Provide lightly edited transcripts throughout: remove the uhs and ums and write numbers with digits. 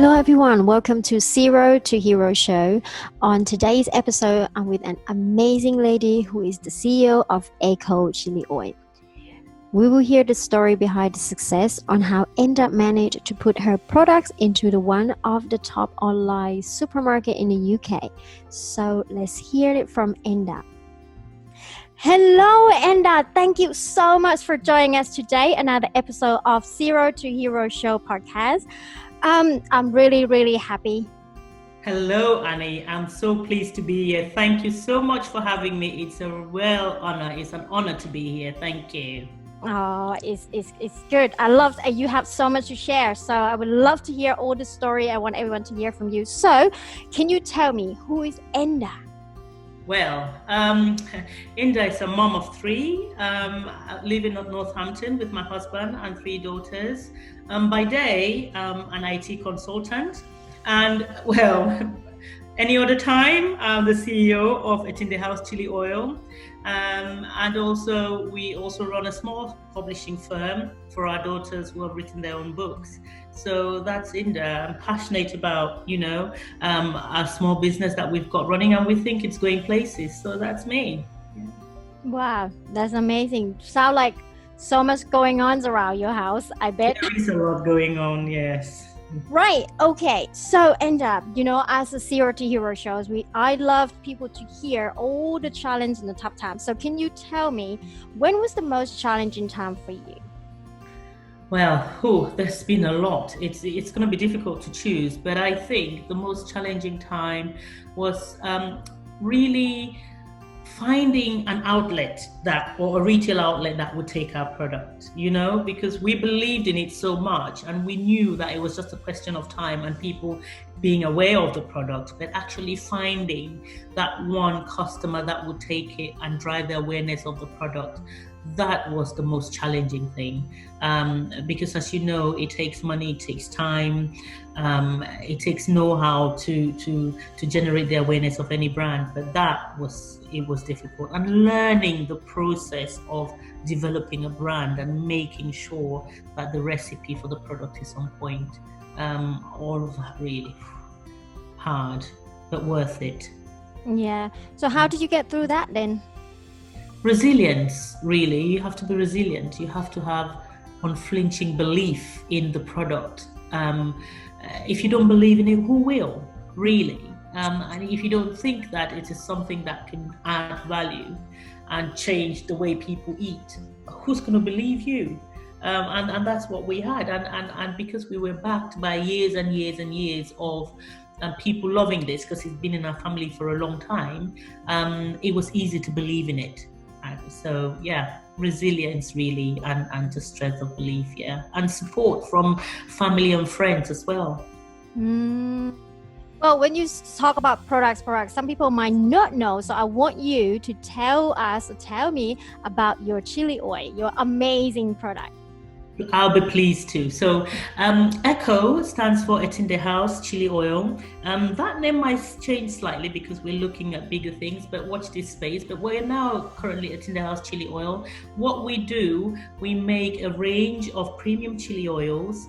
Hello everyone, welcome to Zero to Hero show. On today's episode, I'm with an amazing lady who is the CEO of Chilli Oil. We will hear the story behind the success on how Ndah managed to put her products into the one of the top online supermarket in the UK. So let's hear it from Ndah. Hello Ndah, thank you so much for joining us today. Another episode of Zero to Hero show podcast. I'm really happy. Hello, Annie. I'm so pleased to be here. Thank you so much for having me. It's a real honor. It's an honor to be here. Thank you. Oh, it's good. I love that you have so much to share. So I would love to hear all the story. I want everyone to hear from you. So can you tell me, who is Ndah? Well, Ndah is a mom of three. I live in Northampton with my husband and three daughters. By day, an IT consultant. And well, any other time, I'm the CEO of Ndah Chilli Oil. And also, we also run a small publishing firm for our daughters who have written their own books. So that's Ndah. I'm passionate about, our small business that we've got running, and we think it's going places. So that's me. Yeah. Wow, that's amazing. Sound like so much going on around your house, I bet. There is a lot going on, yes. Right. Okay. So, Ndah, as a Zero to Hero shows, I love people to hear all the challenge and the tough times. So, can you tell me, when was the most challenging time for you? Well, there's been a lot. It's going to be difficult to choose, but I think the most challenging time was really finding an outlet or a retail outlet that would take our product, because we believed in it so much, and we knew that it was just a question of time and people being aware of the product, but actually finding that one customer that would take it and drive the awareness of the product. That was the most challenging thing, because as you know, it takes money, it takes time, it takes know-how to generate the awareness of any brand. But it was difficult, and learning the process of developing a brand and making sure that the recipe for the product is on point. All of that really hard, but worth it. Yeah. So how did you get through that then? Resilience, really. You have to be resilient. You have to have unflinching belief in the product. If you don't believe in it, who will, really? And if you don't think that it is something that can add value and change the way people eat, who's going to believe you? And that's what we had. And because we were backed by years and years and years of people loving this, because it's been in our family for a long time, it was easy to believe in it. So yeah, resilience really, and the strength of belief, yeah, and support from family and friends as well. Well, when you talk about products, some people might not know. So I want you to tell me about your chili oil, your amazing product. I'll be pleased to. So ECHO stands for Ndah Chilli Oil. That name might change slightly because we're looking at bigger things, but watch this space. But we're now currently at Ndah Chilli Oil. What we do, we make a range of premium chili oils,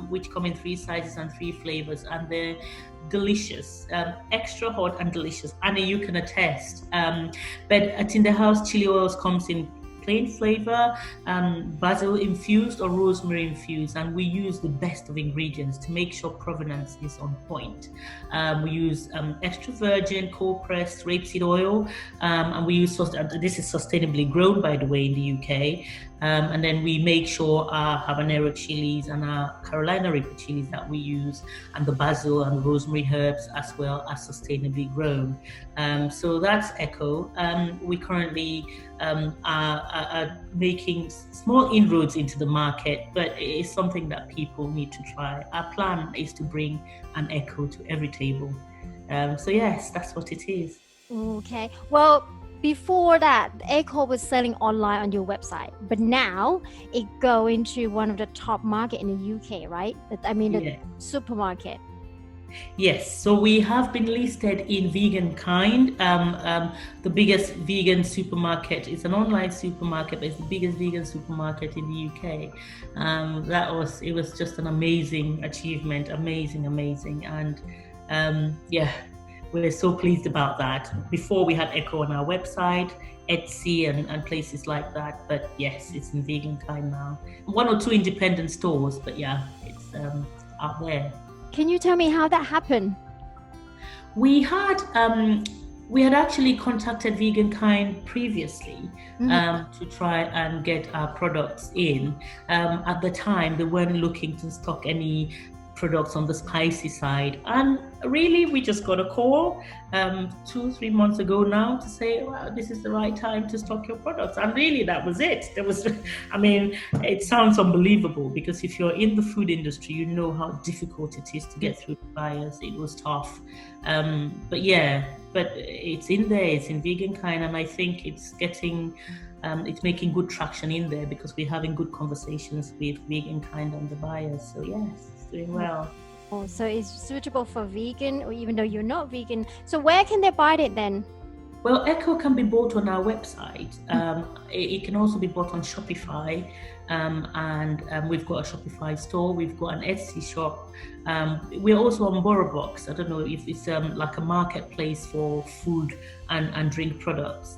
which come in 3 sizes and 3 flavors, and they're delicious, extra hot and delicious. Annie, you can attest. But at Ndah Chilli Oils comes in plain flavor, basil infused or rosemary infused, and we use the best of ingredients to make sure provenance is on point. We use extra virgin cold pressed rapeseed oil, and we use this is sustainably grown, by the way, in the UK. And then we make sure our habanero chilies and our Carolina Reaper chilies that we use, and the basil and the rosemary herbs as well, are sustainably grown. So that's ECHO. We currently are making small inroads into the market, but it is something that people need to try. Our plan is to bring an ECHO to every table. So yes, that's what it is. Okay. Well, before that, ECHO was selling online on your website, but now it go into one of the top market in the UK, right? The supermarket. Yes, so we have been listed in Vegankind, the biggest vegan supermarket. It's an online supermarket, but it's the biggest vegan supermarket in the UK. It was just an amazing achievement, amazing, and yeah, we're so pleased about that. Before we had Echo on our website, Etsy, and places like that, but yes, it's in Vegankind now. One or two independent stores, but yeah, it's out there. Can you tell me how that happened? We had actually contacted Vegankind previously to try and get our products in. At the time, they weren't looking to stock any products on the spicy side, and really we just got a call 2-3 months ago now to say, well, this is the right time to stock your products, and really that was it. I mean, it sounds unbelievable, because if you're in the food industry, you know how difficult it is to get through the buyers. It was tough, but it's in there, it's in Vegankind, and I think it's making good traction in there, because we're having good conversations with Vegankind and the buyers. So yes, it's doing well. Oh, so it's suitable for vegan, or even though you're not vegan. So where can they buy it then? Well, Echo can be bought on our website. It can also be bought on Shopify, and we've got a Shopify store. We've got an Etsy shop. We're also on BorrowBox. I don't know if it's like a marketplace for food and drink products.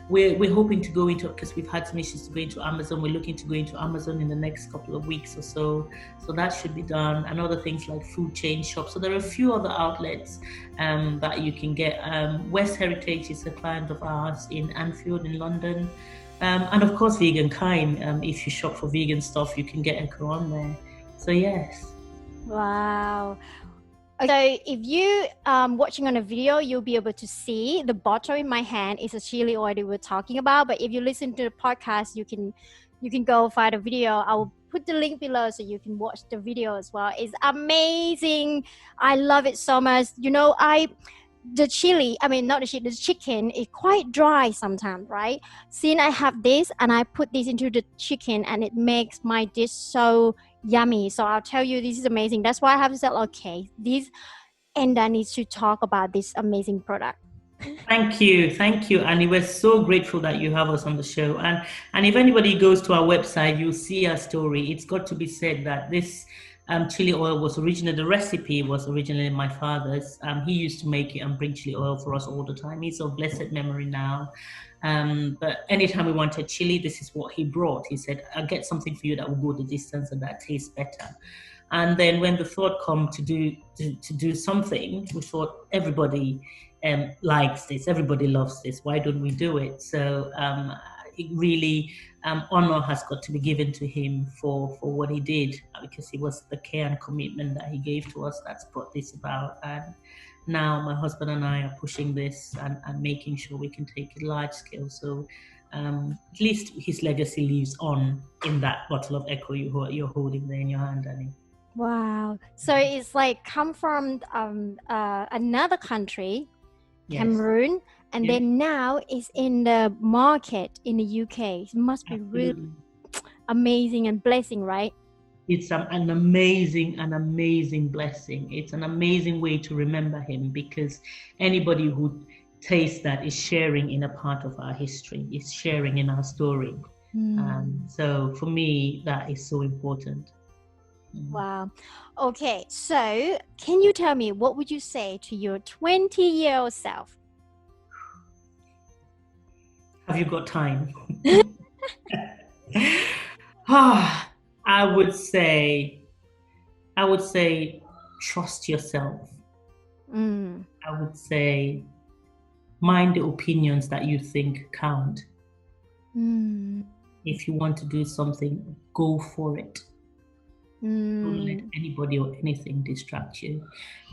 We're hoping to go into, because we've had some issues to go into Amazon. We're looking to go into Amazon in the next couple of weeks or so. So that should be done. And other things like food chain shops. So there are a few other outlets that you can get. West Heritage is a client of ours in Anfield in London. And of course, Vegankind. If you shop for vegan stuff, you can get Echo on there. So yes. Wow. So if you watching on a video, you'll be able to see the bottle in my hand is a chili oil that we're talking about. But if you listen to the podcast, you can go find a video. I will put the link below so you can watch the video as well. It's amazing. I love it so much. The chicken is quite dry sometimes, right? Since I have this and I put this into the chicken, and it makes my dish so yummy. So I'll tell you, this is amazing. That's why I have said, okay, Ndah needs to talk about this amazing product. Thank you, and we're so grateful that you have us on the show. And if anybody goes to our website, you'll see our story. It's got to be said that this chili oil the recipe was originally my father's. He used to make it and bring chili oil for us all the time. He's of blessed memory now. But anytime we wanted chili, this is what he brought. He said, I'll get something for you that will go the distance and that tastes better. And then when the thought come to do something, we thought everybody likes this, everybody loves this, why don't we do it? So it really honor has got to be given to him for what he did, because it was the care and commitment that he gave to us that's brought this about. And now my husband and I are pushing this and making sure we can take it large scale. So at least his legacy lives on in that bottle of Echo you're holding there in your hand, Danny. Wow. So it's like come from another country, yes. Cameroon, and yes. Then now it's in the market in the UK. It must be Absolutely. Really amazing and blessing, right? It's an amazing blessing. It's an amazing way to remember him, because anybody who tastes that is sharing in a part of our history, is sharing in our story. So for me, that is so important. Wow. Okay, so can you tell me, what would you say to your 20-year-old self? Have you got time? I would say trust yourself. I would say mind the opinions that you think count. If you want to do something, go for it. Don't let anybody or anything distract you,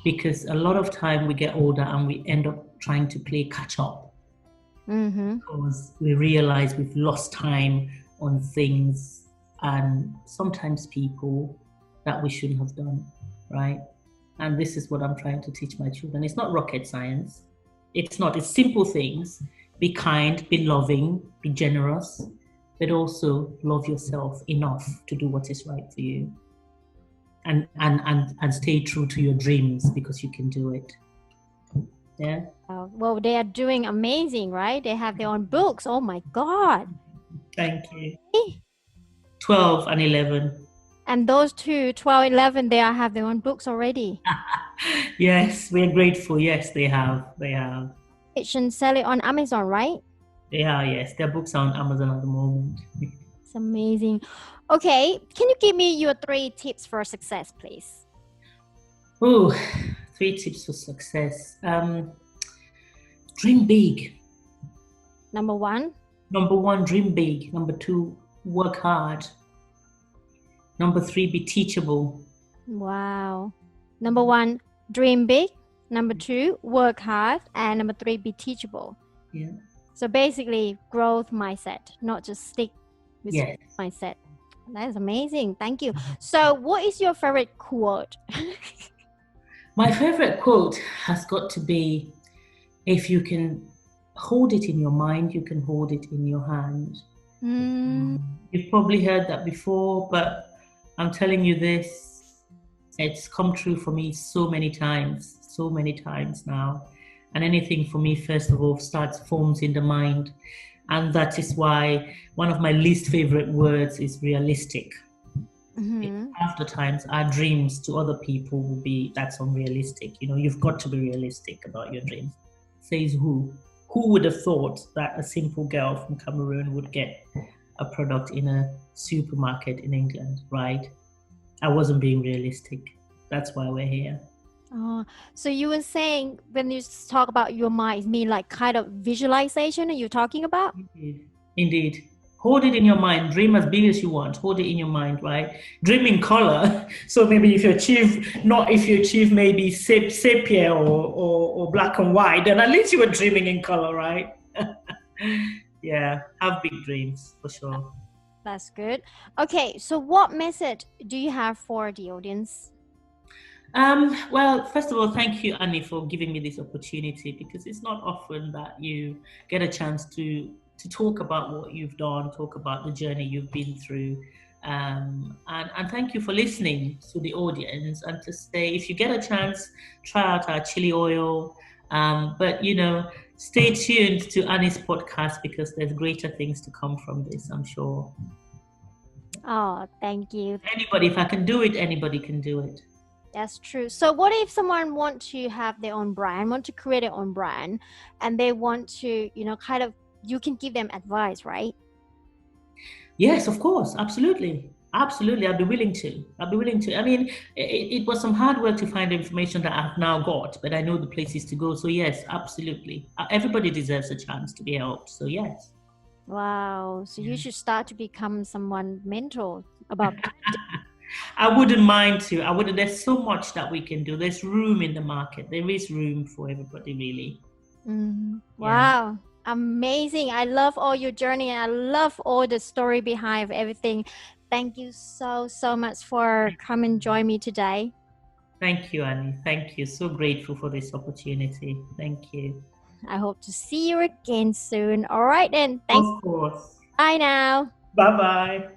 because a lot of time we get older and we end up trying to play catch up. Because we realize we've lost time on things and sometimes people that we shouldn't have done, right? And this is what I'm trying to teach my children. It's not rocket science. It's simple things. Be kind, be loving, be generous, but also love yourself enough to do what is right for you. and stay true to your dreams, because you can do it. Yeah. Well, they are doing amazing, right? They have their own books. Oh my God. Thank you. 12 and 11. And those two, 12, 11, they have their own books already. Yes, we're grateful. Yes, they have. They have. It should sell it on Amazon, right? They are, yes. Their books are on Amazon at the moment. It's amazing. Okay, can you give me your 3 tips for success, please? Oh, 3 tips for success. Dream big. Number 1. Number 1, dream big. Number 2, work hard. Number 3, be teachable. Wow. Number 1, dream big. Number 2, work hard. And number 3, be teachable. Yeah. So basically, growth mindset, not just stick with mindset. That is amazing. Thank you. So what is your favorite quote? My favorite quote has got to be, if you can hold it in your mind, you can hold it in your hand. You've probably heard that before, but I'm telling you this, it's come true for me so many times now. And anything for me, first of all, forms in the mind. And that is why one of my least favorite words is realistic. Half the times our dreams to other people will be, that's unrealistic. You've got to be realistic about your dreams. Says who? Who would have thought that a simple girl from Cameroon would get a product in a supermarket in England, right? I wasn't being realistic. That's why we're here. Oh, so you were saying when you talk about your mind, it mean like kind of visualization you're talking about? Indeed. Hold it in your mind. Dream as big as you want. Hold it in your mind, right? Dream in color. So maybe if you achieve maybe sepia or black and white, then at least you were dreaming in color, right? Yeah, have big dreams for sure. That's good. Okay, so what message do you have for the audience? Well, first of all, thank you, Annie, for giving me this opportunity, because it's not often that you get a chance to talk about what you've done, talk about the journey you've been through. And thank you for listening to the audience, and to say, if you get a chance, try out our chili oil. But, stay tuned to Annie's podcast, because there's greater things to come from this, I'm sure. Oh, thank you. If I can do it, anybody can do it. That's true. So what if someone want to have their own brand, want to create their own brand, and they want to, you can give them advice, right? Yes, of course. Absolutely. I'd be willing to. I mean, it was some hard work to find the information that I've now got, but I know the places to go. So yes, absolutely. Everybody deserves a chance to be helped. So yes. Wow. So you should start to become someone mentor about. I wouldn't mind to. There's so much that we can do. There's room in the market. There is room for everybody, really. Wow. Amazing. I love all your journey, and I love all the story behind everything. Thank you so much for coming and join me today. Thank you, Annie. Thank you. So grateful for this opportunity. Thank you. I hope to see you again soon. All right then. Thanks. Of course. Bye now. Bye-bye.